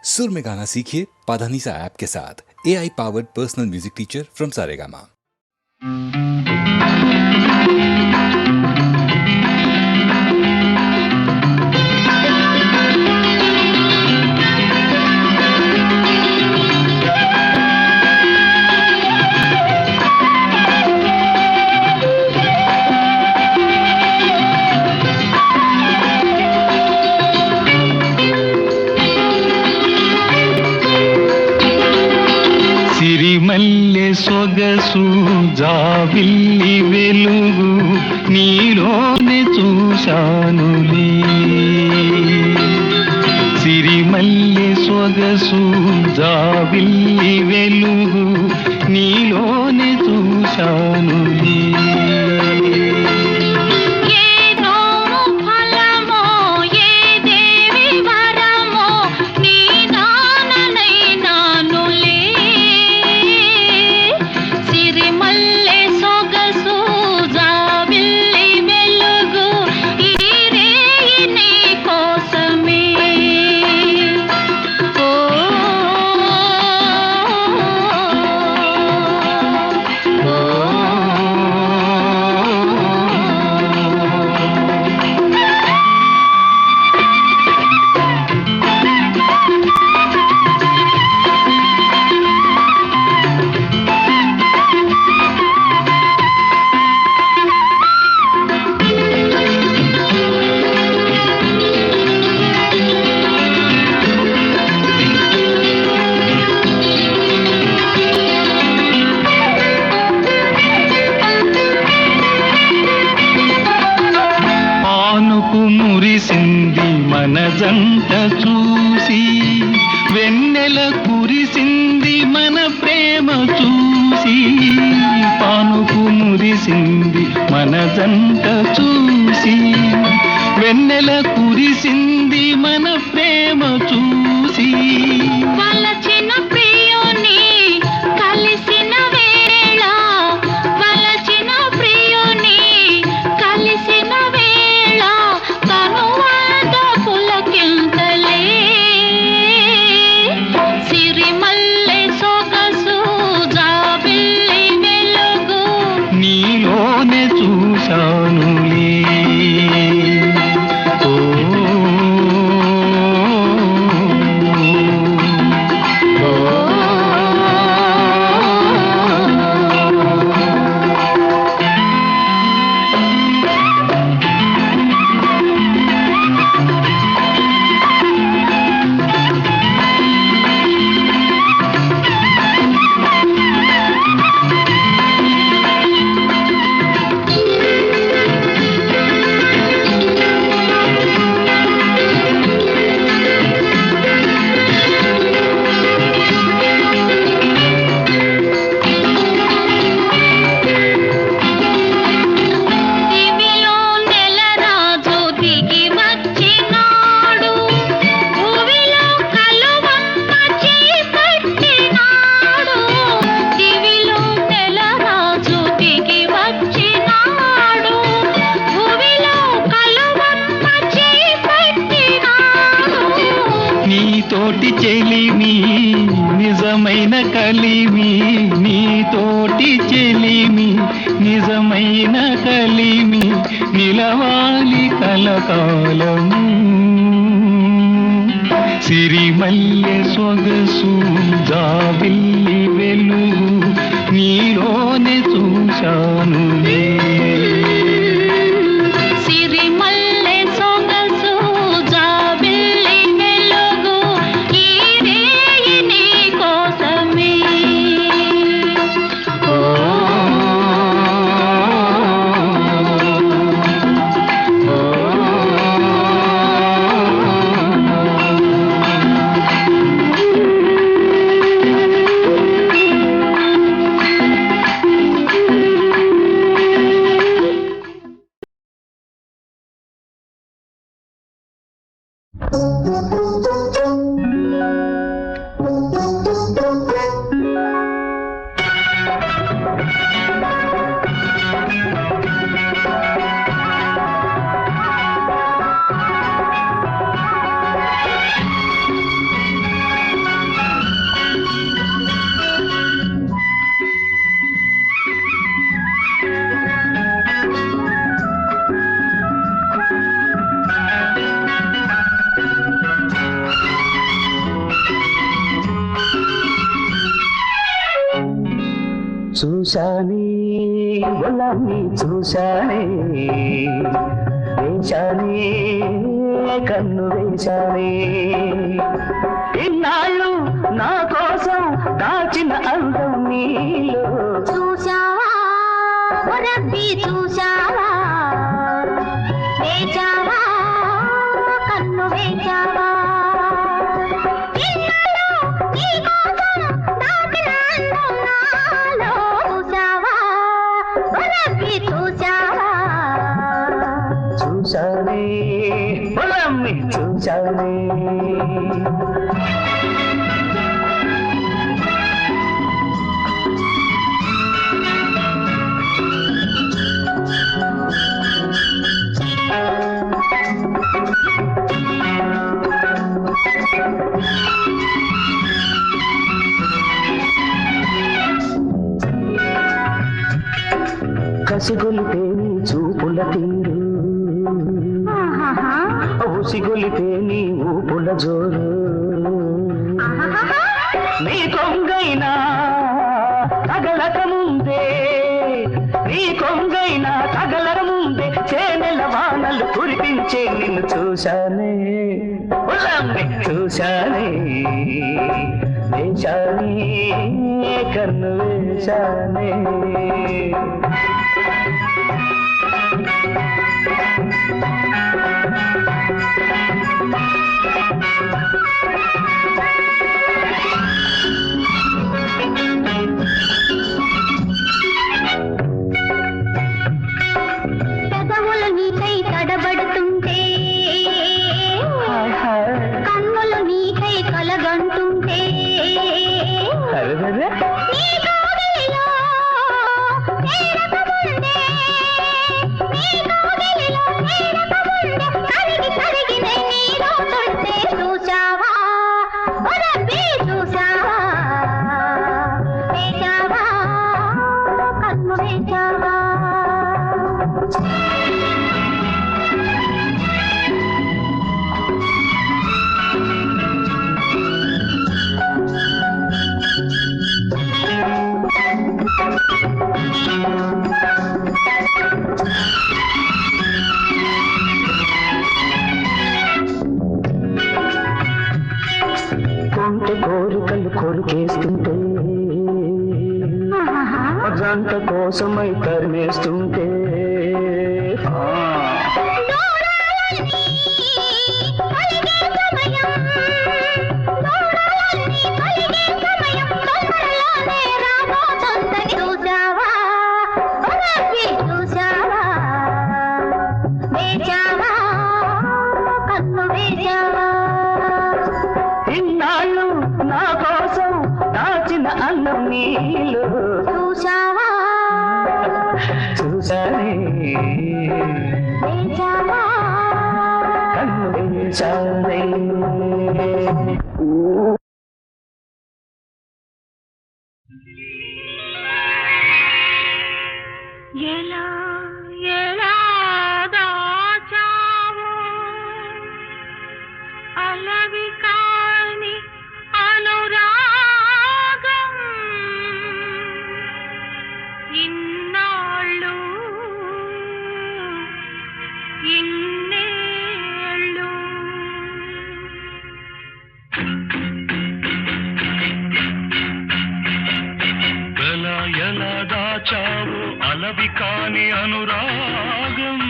सुर में गाना सीखिए पाधानीसा ऐप के साथ। AI powered personal music teacher from Saregama. సిరిమల్లె సొగసు జాబిల్లి వెలుగు నీలోనే చూశానులే. సిరిమల్లె సొగసు జాబిల్లి వెలుగు నీలోనే చూశానులే. మురిసింది మన జంట చూసి, వెన్నెల కురిసింది మన ప్రేమ చూసి. పానుకు మురిసింది మన జంట చూసి, వెన్నెల కురిసింది మన ప్రేమ చూసి. వలచిన ప్రియుని కలిసిన వేళ, వలచిన ప్రియుని కలిసిన వేళ తనువాద పులకింతలే. సిరిమల్లె సొగసు జాబిల్లి వెలుగు నీలోనే చూశానులే. నీతోటి చెలిమి నిజమైన కలిమి, నీతోటి చెలిమి నిజమైన కలిమి, నిలవాలి కలకాలము. సిరిమల్లె సొగసు జాబిల్లి వెలుగు నీలోనే చూశానులే. సిరిమల్లె సొగసు జాబిల్లి వెలుగు ఈ రేయి నీ కోసమే. చూశానే గులాబీ చూశానే వేశానే కన్ను వేశానే ఇన్నాళ్ళు నా కోసం దాచిన అందం నీలో చూశావా రబ్బీ చూశావా వేచావా కన్ను వేచావా చూశానే పొలమ్మి చూశానే కసిగొలితే నీ చూపుల తీరు ఊసిగొలితే నీ ఊపుల జోరు నీ కొంగైనా తగలక ముందే నీ కొంగైనా తగలక ముందే చేనెల వానలు కురిపించే నిన్ను చూశానే ఉల్లాన్ని చూశానే వేశానే కన్ను వేశానే పెదవులు నీకై తడబడుతుంటే కన్నులు నీకై కలగంటుంటే నీ కోగిలిలో నేరకముందే కరిగి కరిగి నీలో తుంటే చూశావా రబ్బీ చూశావా వేశావా కన్ను వేశావా కొంటె కోరికలు కొరికేస్తుంటే జంట కోసమై తరిమేస్తుంటే ఇన్నాళ్ళు నా కోసం దాచిన అన్నం నీళ్ళు చూశావా చూశానే వేచావా కన్ను వేశానే ఎలా ఎలా దాచావో అలవి కాని అనురాగం ఇన్నాళ్ళు ఇన్నేళ్ళు ఎలా ఎలా దాచావు అలవి కాని అనురాగం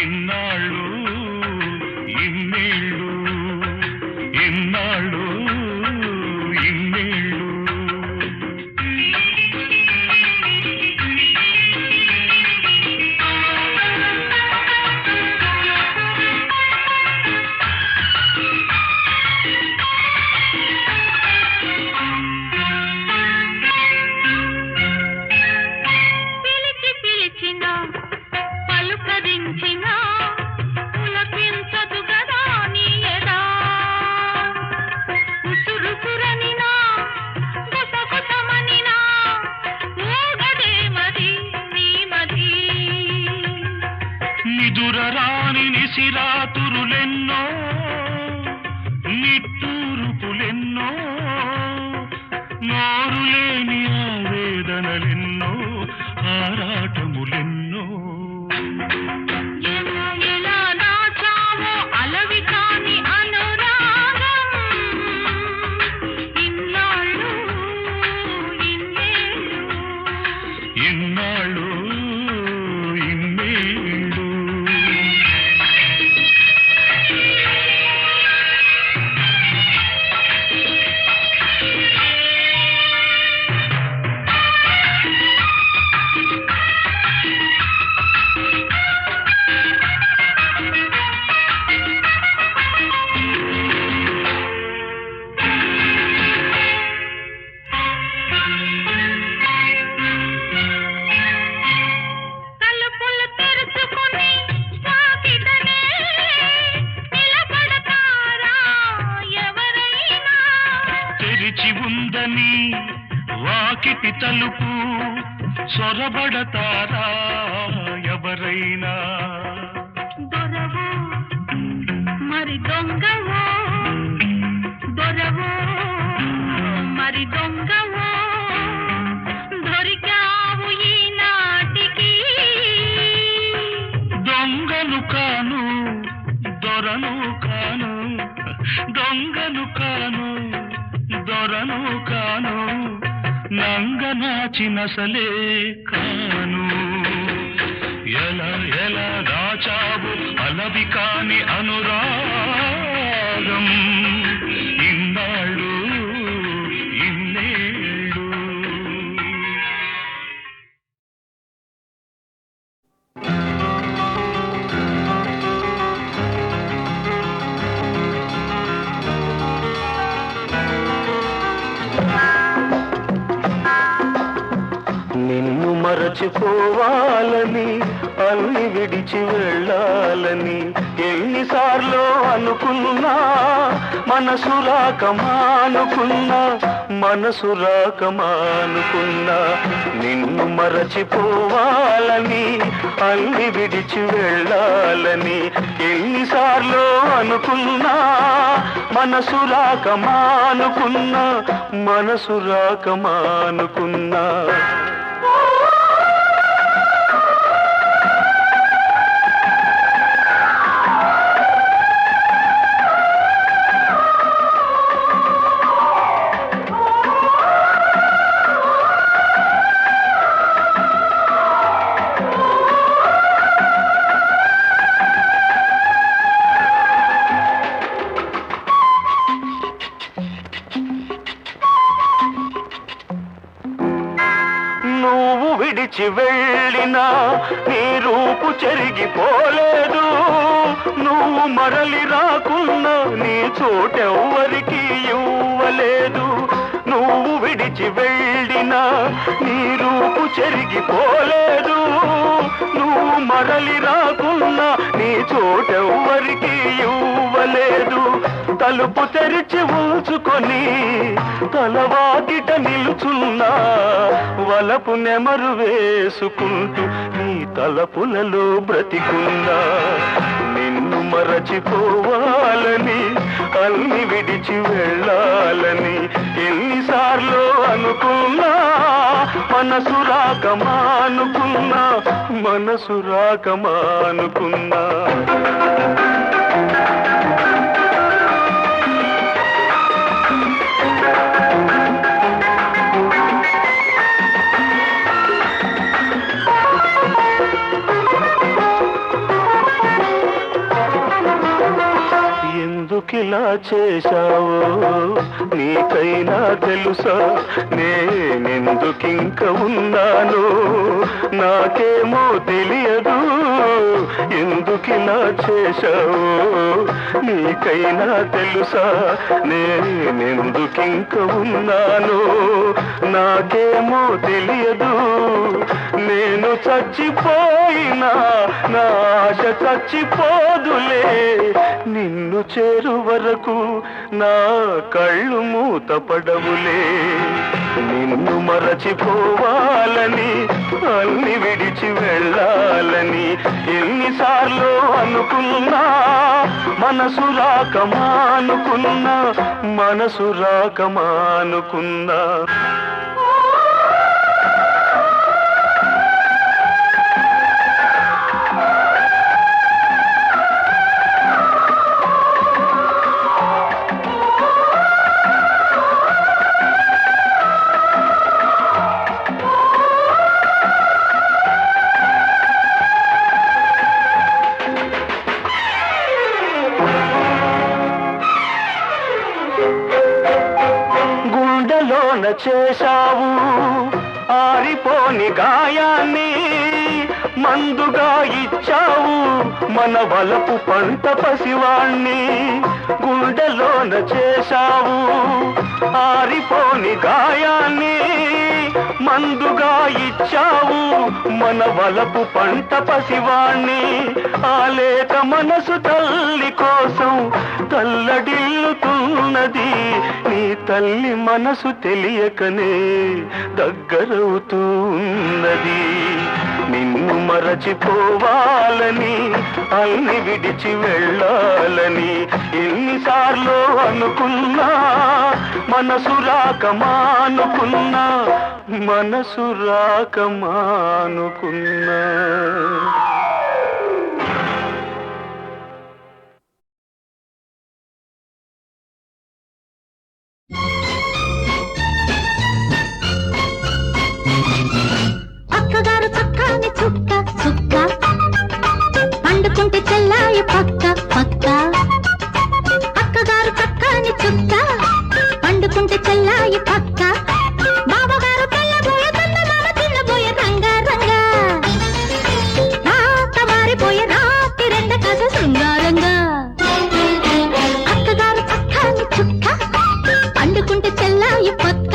ఇన్నాళ్ళు ఇన్నేళ్ళు ఇన్నాళ్ళు ఇన్నేళ్ళు పిలిచి పిలిచిన పలుకరించిన పులకించదు గదా నీ ఎదా తెరిచి ఉందని వాకిటి తలుపు సొరబడతారా ఎవరైనా? దొరవో మరి దొంగవో, దొరవో మరి దొంగవో, దొరికావు ఈనాటికి. దొంగను కాను దొరను కాను, దొంగను కాను దొరను కాను, నంగనాచినసలే కాను. ఎలా ఎలా దాచావు అలవి కాని అనురాగం, ఇన్నాళ్ళు ఇన్నేళ్ళు. నిన్ను మరచిపోవాలని అన్ని విడిచి వెళ్ళాలని ఎన్నిసార్లు అనుకున్నా, మనసు రాకమానుకున్నా, మనసు రాకమానుకున్నా. నిన్ను మరచిపోవాలని అన్ని విడిచి వెళ్ళాలని ఎన్నిసార్లు అనుకున్నా, మనసు రాకమానుకున్నా, మనసు రాకమానుకున్నా. నువ్వు విడిచి వెళ్ళినా నీ రూపు చెరిగిపోలేదు, నువ్వు మరలి రాకున్నా నీ చోటెవ్వరికి ఇవ్వలేదు. నువ్వు విడిచి వెళ్ళినా నీ రూపు చెరిగిపోలేదు, నువ్వు మరలి రాకున్నా నీ చోటెవ్వరికి ఇవ్వలేదు. తలుపు తెరిచి ఉంచుకొని తలవాకిట నిలుచున్నా, వలపు నెమరు వేసుకుంటూ నీ తలపులలో బ్రతికున్నా. నిన్ను మరచిపోవాలని అన్ని విడిచి వెళ్ళాలని ఎన్నిసార్లు అనుకున్నా, మనసు రాకమానుకున్నా, మనసు రాకమానుకున్నా. ఎందుకిలా చేశావో నీకైనా తెలుసా, నేనెందుకింక ఉన్నాను నాకేమో తెలియదు. ఎందుకిలా చేశావో నీకైనా తెలుసా, నేనెందుకింక ఉన్నాను నాకేమో తెలియదు. నేను చచ్చిపోయినా నా ఆశ చచ్చిపోదులే, నిన్ను చేరు వరకు నా కళ్ళు మూతపడవులే. నిన్ను మరచిపోవాలని అన్ని విడిచి వెళ్ళాలని ఎన్నిసార్లు అనుకున్నా, మనసు రాకమానుకున్నా, మనసు రాకమానుకున్నా. గుండెలోన చేశావు ఆరిపోని గాయాన్ని, మందుగా ఇచ్చావు మన వలపు పంట పసివాణ్ణి. గుండెలోన చేశావు ఆరిపోని గాయాన్ని, మందుగా ఇచ్చావు మన వలపు పంట పసివాణ్ణి. ఆలేక మనసు తల్లి కోసం తల్లడిల్లుతున్నది, నీ తల్లి మనసు తెలియకనే దగ్గరవుతూ ఉన్నది. నిన్ను మరచిపోవాలని అన్ని విడిచి వెళ్ళాలని ఎన్నిసార్లు అనుకున్నా మనసు రాక మానుకున్నా మనసు రాక మానుకున్నా. అక్కగారు చక్కాని చుక్క చుక్క పండుకుంటే చెల్లాయి పక్క పక్క. అక్కగారు చక్కాని చుక్క పండుకుంటే చెల్లాయి పక్క. బావగారు తెల్లబోయే చందమామ చిన్నబోయే రంగా రంగా. రాత మారిపోయే రాత్రి రెండ కథ శృంగారంగా. అక్కగారు చక్కాని చుక్క పండుకుంటే చెల్లాయి పక్క.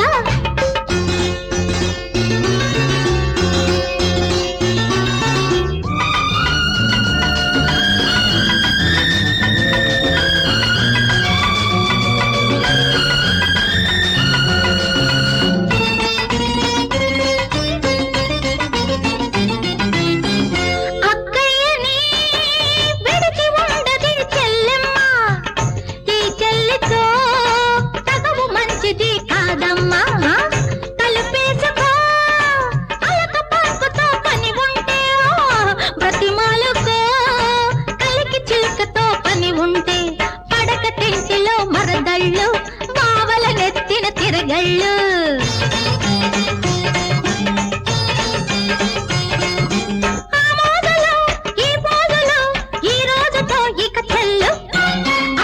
బావల నెత్తిన తిరగళ్ళు. ఆ మోజలో ఈ పోజలో ఈ రోజుతో ఇక చెల్లు.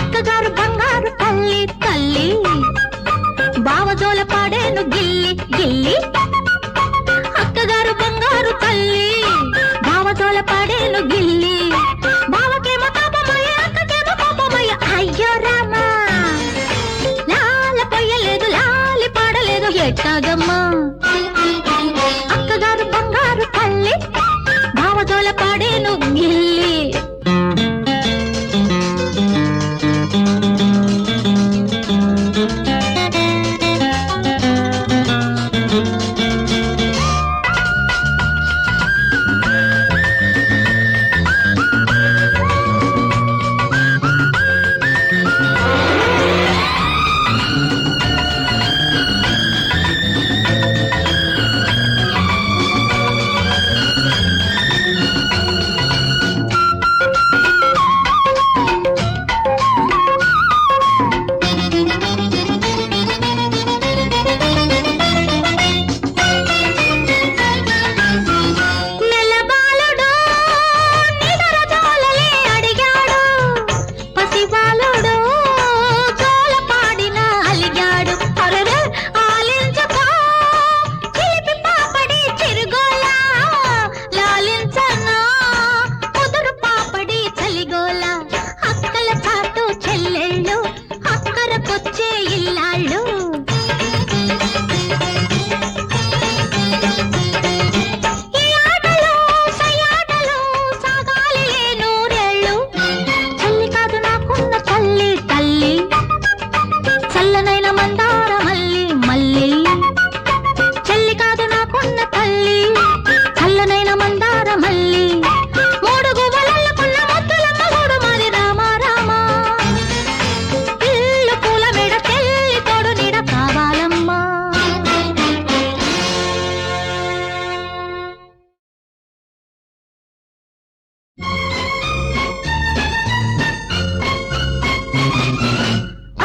అక్కగారు బంగారు తల్లి తల్లి బావజోల పాడేను గిల్లి గిల్లి. అక్కగారు బంగారు తల్లి బావజోల పాడేను గిల్లి. బావకేమో తాపమయ్య అక్కకేమో కోపమయ్య. అయ్యో రామా లాలి పాడలేదు ఎట్టాగమ్మా. అక్కగారు బంగారు తల్లి భావజోల పాడేను గిల్లి.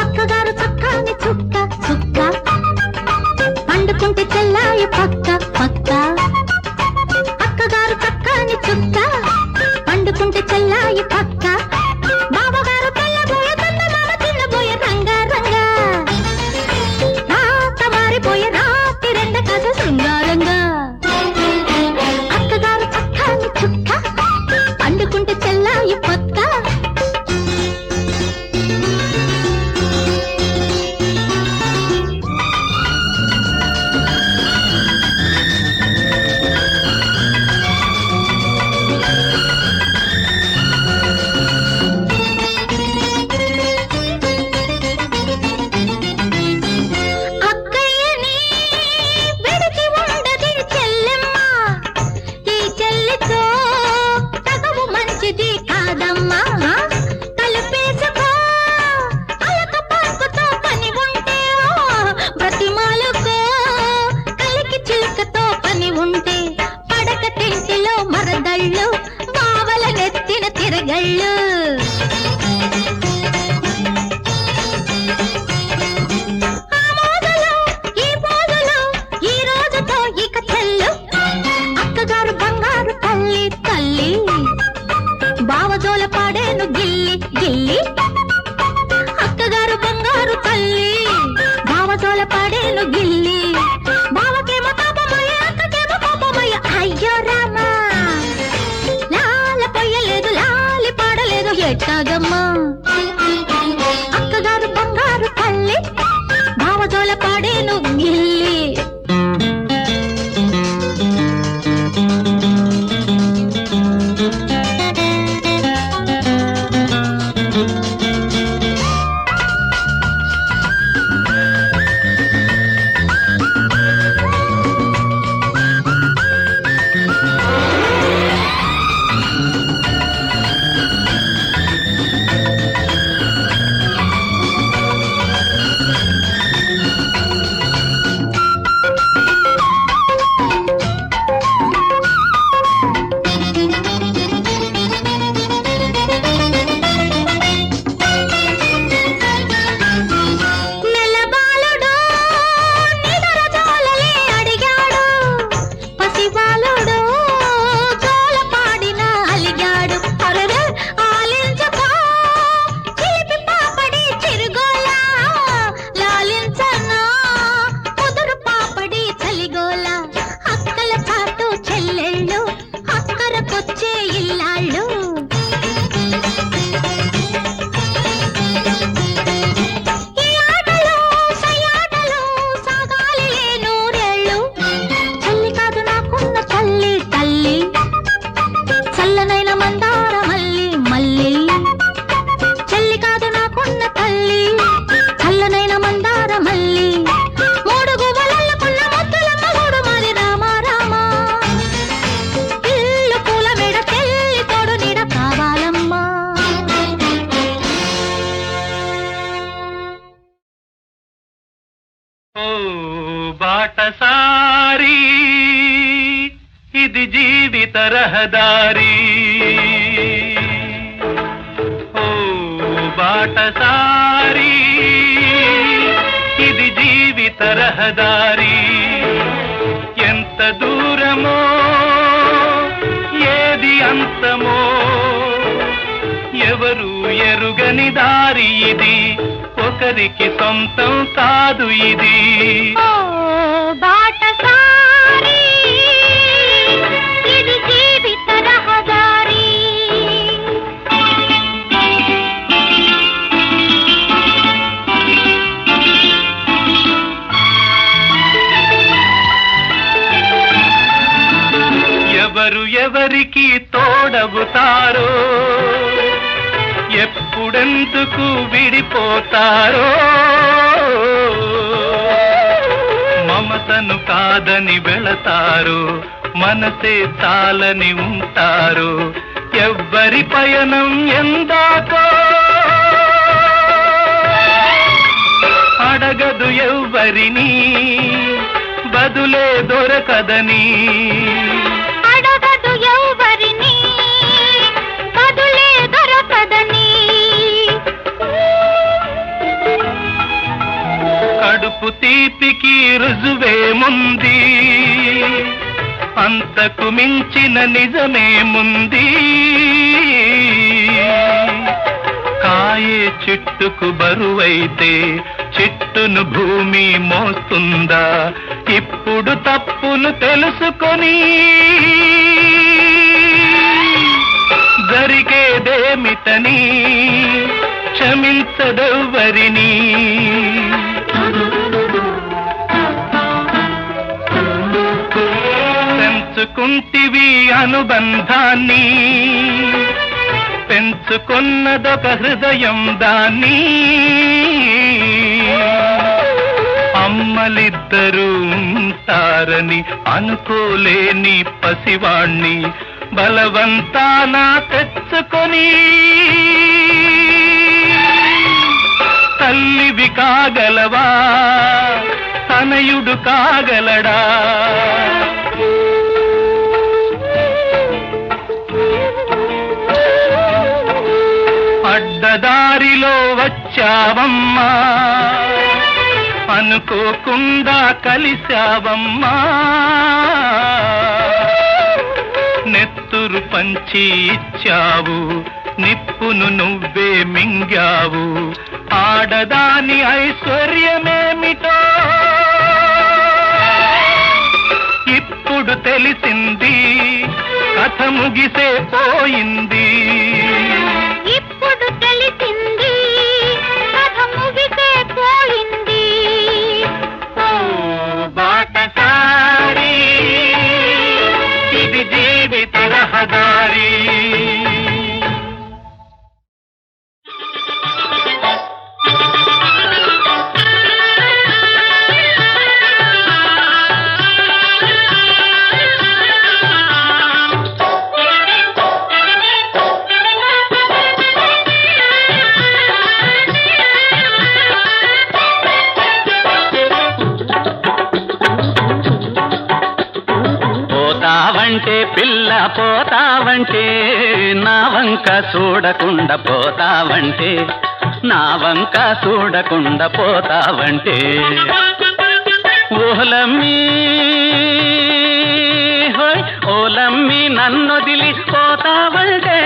అక్కగారు చక్కాని చుక్క మందార మల్లి మూడు గువ్వలల్లకున్న ముద్దుల మగుడు మాది రామ రామ ఇల్లు పూల మెడ తెల్లి తోడు నీడ కావాలమ్మా ఓ బాటసారి ఇది జీవిత రహదారి ఓ బాటసారి ఇది జీవిత రహదారి ఎంత దూరమో ఏది అంతమో ఎవరు ఎరుగని దారి ఇది ఒకరికి సొంతం కాదు ఇది ఓ బాటసారి ఇది జీవిత రహదారి ఎవరు ఎవరికి తోడవుతారో ఎప్పుడెందుకు విడిపోతారో మమతను కాదని వెళతారు మనసే చాలని ఉంటారు ఎవ్వరి పయనం ఎందాకో అడగదు ఎవ్వరిని బదులే దొరకదని అడగదు ఎవరిని బదులే దొరకదని కడుపు తీపికి రుజువేముంది అంతకు మించిన నిజమేముంది కాయే చెట్టుకు బరువైతే చెట్టును భూమి మోస్తుందా ఇప్పుడు తప్పును తెలుసుకొని జరిగేదేమిటని క్షమించదెవ్వరిని పెంచుకుంటివి అనుబంధాన్ని పెంచుకున్నదొక హృదయం దాన్ని అమ్మలిద్దరూ ఉంటారని అనుకోలేని పసివాణ్ణి బలవంతాన తెచ్చుకొని తల్లివి కాగలవా తనయుడు కాగలడా అడ్డదారిలో వచ్చావమ్మా అనుకోకుండా కలిశావమ్మా నెత్తురు పంచి ఇచ్చావు నిప్పును నువ్వే మింగావు ఆడదాని ఐశ్వర్యమేమిటో ఇప్పుడు తెలిసింది కథ ముగిసే పోయింది ఇప్పుడు తెలిసింది కథ ముగిసే పోయింది ఓ బాటసారి ఇది జీవిత రహదారి పోతావంటే పిల్ల పోతావంటే నా వంక చూడకుండా పోతావంటే నా వంక చూడకుండా పోతావంటే ఓలమ్మి హోయ్ ఓలమ్మి నన్నొదిలి పోతావంటే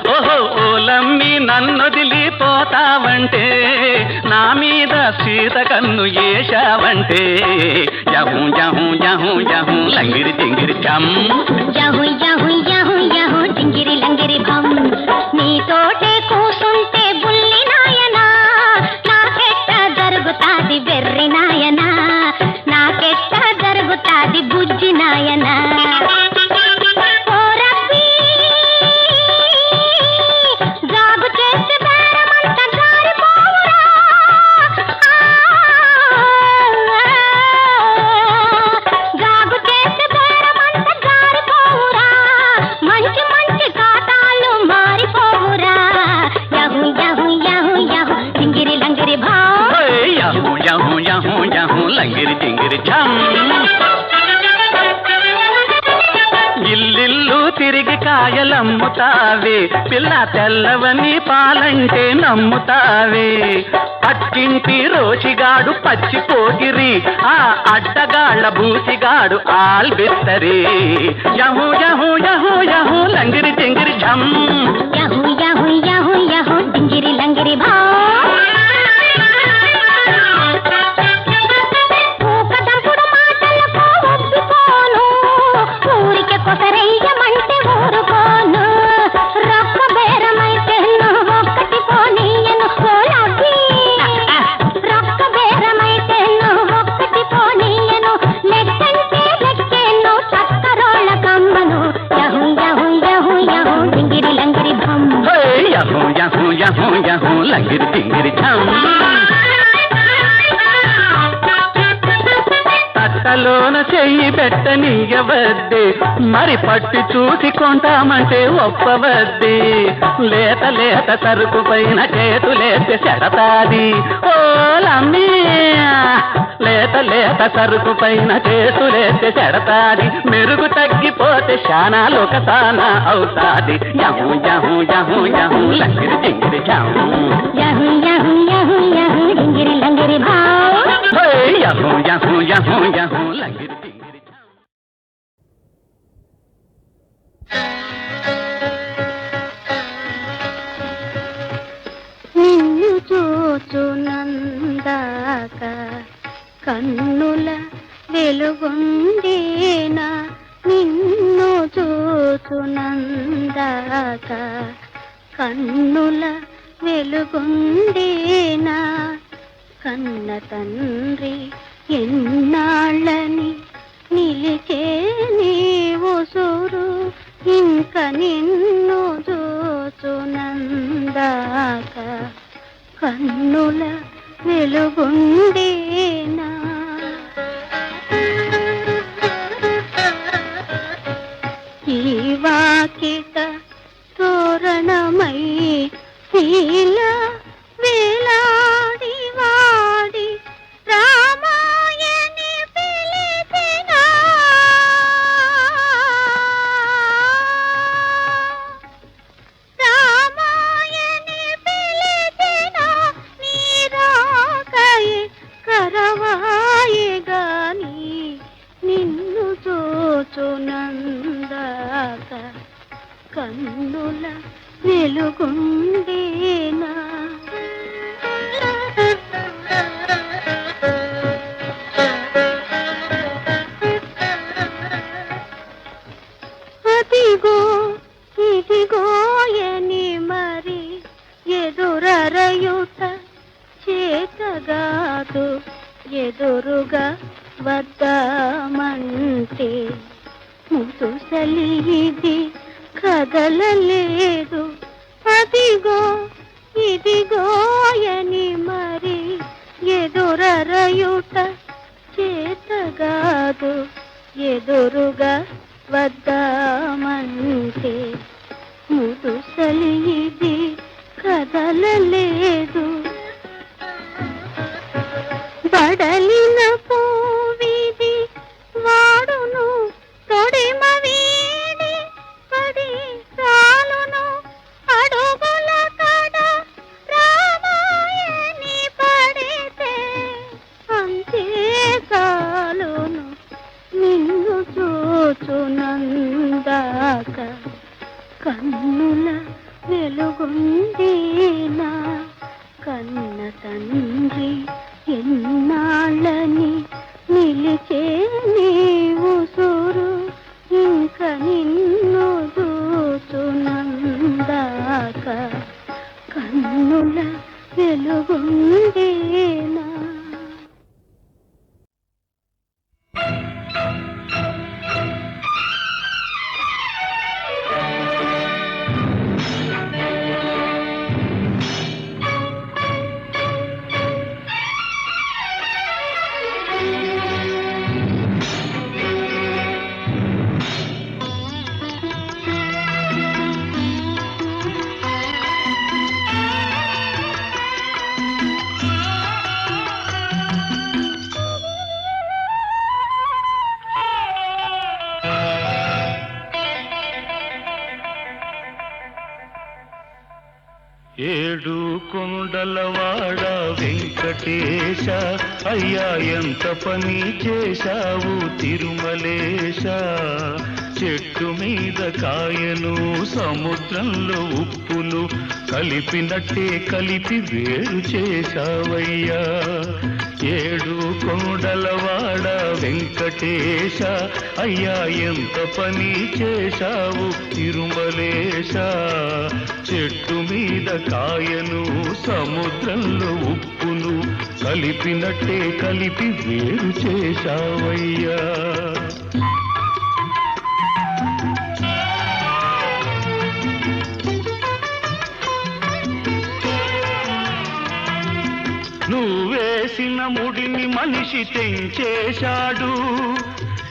ఓహో ఓలమ్మి నన్నొదిలి పోతావంటే నా మీద సీత కన్ను ఏశావంటే జహూ జహూ జహూ జహూ లంగిరి టింగిరి చమ్ యహు యహు యహు యహు డింగిరి లంగిరి భం నీతోటే కూసుంటే బుల్లి నాయనా నాకెట్ట జరుగుతాది వెర్రి నాయనా నాకెట్ట జరుగుతాది బుజ్జి నాయనా ఓ రబ్బీ లంగిరి చింగిరి ఝం. ఇల్లిల్లు తిరిగి కాయలమ్ముతావే పిల్ల తెల్లవని పాలంటే నమ్ముతావే. పక్కింటి రోచిగాడు పచ్చి పోగిరి ఆ అడ్డగాళ్ళ బూసిగాడు ఆల్బిత్తరి. యహు యహు యహు యహు లంగిరి చింగిరి ఝం. యహు యహు యహు యహు డింగిరి లంగిరి భా. ఊరికే కొసరయ్యమంటే ఊరుకోను. రొక్క బేరమైతే నువ్వు ఒక్కటి పోనీయను. రొక్క బేరమైతే నువ్వు ఒక్కటి పోనీయను. లెక్కంటే లెక్కేను చక్కరోళ్ళ కమ్మను. యహు యహు యహు యహు డింగిరి లంగిరి భం. యహు యహు యహు యహు లంగిరి చింగిరి ఝం. తట్టలోన చెయ్యి పెట్టనీయవద్దే మరి పట్టి చూసి కొంటామంటే ఒప్పవద్దే. లేత లేత సరుకు పైన చేతులేస్తే చెడతాది ఓలమ్మే. లేత లేత సరుకు పైన చేతులేస్తే చెడతాది. మెరుగు తగ్గిపోతే శానాలు ఒక తానా అవుతాది. యహు యహు యహు యహు లంగిరి చింగిరి ఝం. యహు యహు యహు యహు డింగిరి లంగిరి భా. యహు యహు యహు యహు లంగిరి చింగిరి ఝం. నిన్ను చూచునందాక కన్నుల వెలుగుండేనా. నిన్ను చూచునందాక కన్నుల వెలుగుండేనా. కన్న తండ్రి ఎన్నాళ్ళని నిలిచే నీవు సూరు. ఇంక నిన్ను చూచునందాక కన్నుల వెలుగుండేనా. ఈ వాకిట తోరణమై శీల వేలాడి వాడి రామాయణి పిలిచిన. రామాయణి పిలిచిన నీరాకై కరవాయి గాని నిన్ను చూచునందాక కన్నుల వెలుగుండేనా. అదిగో ఇదిగోయని మరి ఎదురరయుట చేతగాదు. ఎదురుగా వద్దామంటే ముదుసలి ఇది కదలలేదు. అదిగో ఇదిగోయని మరి ఎదురరయుట చేతగాదు. ఎదురుగా వద్దామంటే ముదుసలి ఇది కదలలేదు. బడలిన పూవిది వాడును తొడిమ వీడి పడి చాలును. అడుగుల కడ రామాయణి పడితే అంతే చాలును. నిన్ను చూచునందాక కన్నుల వెలుగుండేనా. కన్న తండ్రి ఎన్నాళ్ళని నిలిచే నీవు సూరు. ఇంక నిన్ను చూచునందాక కన్నుల వెలుగుండేనా. ఏడు కొండలవాడ వెంకటేశ అయ్యా ఎంత పని చేశావు తిరుమలేశ చెట్టు మీద కాయను సముద్రంలో ఉప్పును కలిపినట్టే కలిపి వేరు చేశావయ్యా ఏడు కొండలవాడ వెంకటేశ అయ్యా ఎంత పని చేశావు తిరుమలేశ చెట్టు మీద కాయను సముద్రంలో ఉప్పును కలిపినట్టే కలిపి వేరు చేశావయ్యా నువ్వేసిన ముడిని మనిషి తెంచేశాడు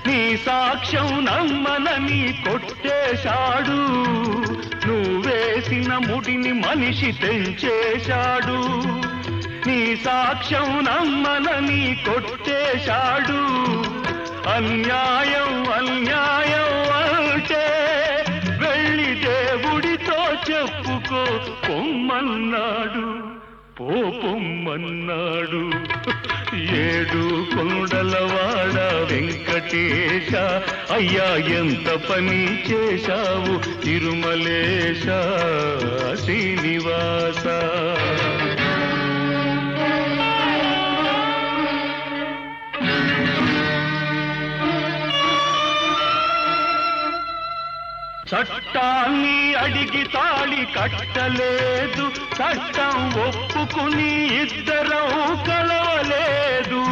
నీ సాక్ష్యం నమ్మనని కొట్టేశాడు నువ్వేసిన ముడిని మనిషి తెంచేశాడు నీ సాక్ష్యం నమ్మనని కొట్టేశాడు అన్యాయం అన్యాయం అంటే వెళ్ళి దేవుడితో చెప్పుకో పొమ్మన్నాడు పోపొమ్మన్నాడు ఏడు కొండలవాడ వెంకటేశ అయ్యా ఎంత పని చేశావు తిరుమలేశ శ్రీనివాస చట్టాన్ని అడిగి తాళి కట్టలేదు చట్టం ఒప్పుకుని ఇద్దరం కలవలేదు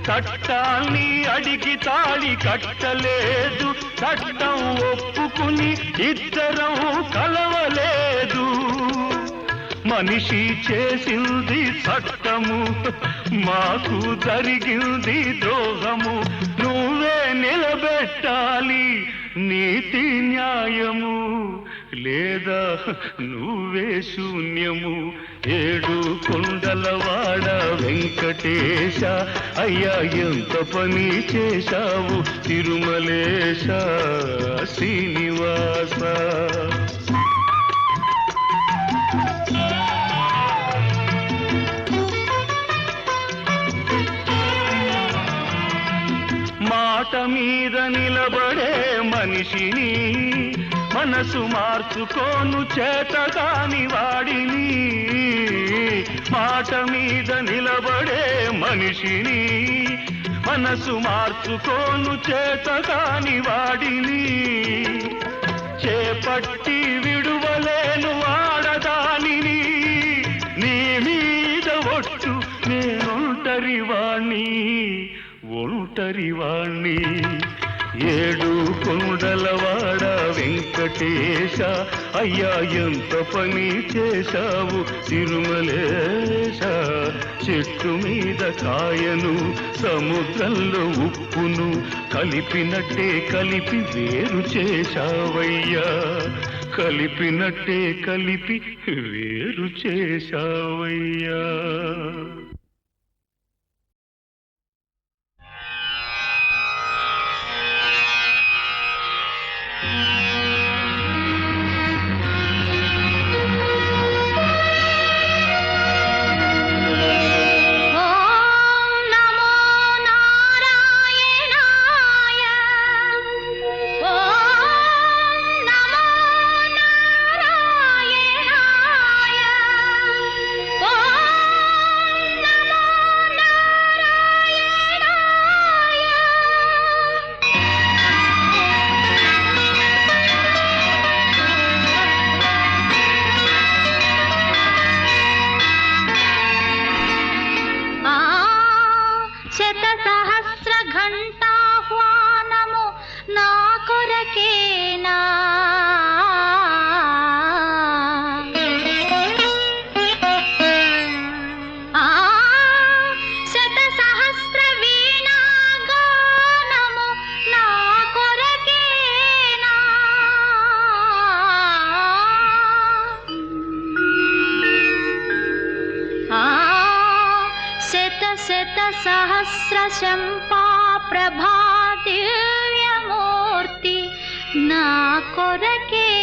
చట్టాన్ని అడిగి తాళి కట్టలేదు చట్టం ఒప్పుకుని ఇద్దరం కలవలేదు మనిషి చేసింది చట్టము మాకు జరిగింది ద్రోహము నువ్వే నిలబెట్టాలి నీతి న్యాయము లేదా నువ్వే శూన్యము ఏడు కొండలవాడ వెంకటేశ అయ్యా ఎంత పని చేశావు తిరుమలేశ శ్రీనివాస మాట మీద నిలబడే మనిషిని మనసు మార్చుకోను చేతగాని వాడిని మాట మీద నిలబడే మనిషిని మనసు మార్చుకోను చేతగాని వాడిని చేపట్టి విడువలేను ఆడదానిని నీ మీద ఒట్టు నేనొంటరివాణ్ణి ఒంటరివాణ్ణి ఏడు కొండలవాడ వెంకటేశ అయ్యా ఎంత పని చేశావు తిరుమలేశ చెట్టు మీద కాయను సముద్రంలో ఉప్పును కలిపినట్టే కలిపి వేరు చేశావయ్యా కలిపినట్టే కలిపి వేరు చేశావయ్యా सहस्रशम्पा प्रभा दिव्यमूर्ति ना कोरके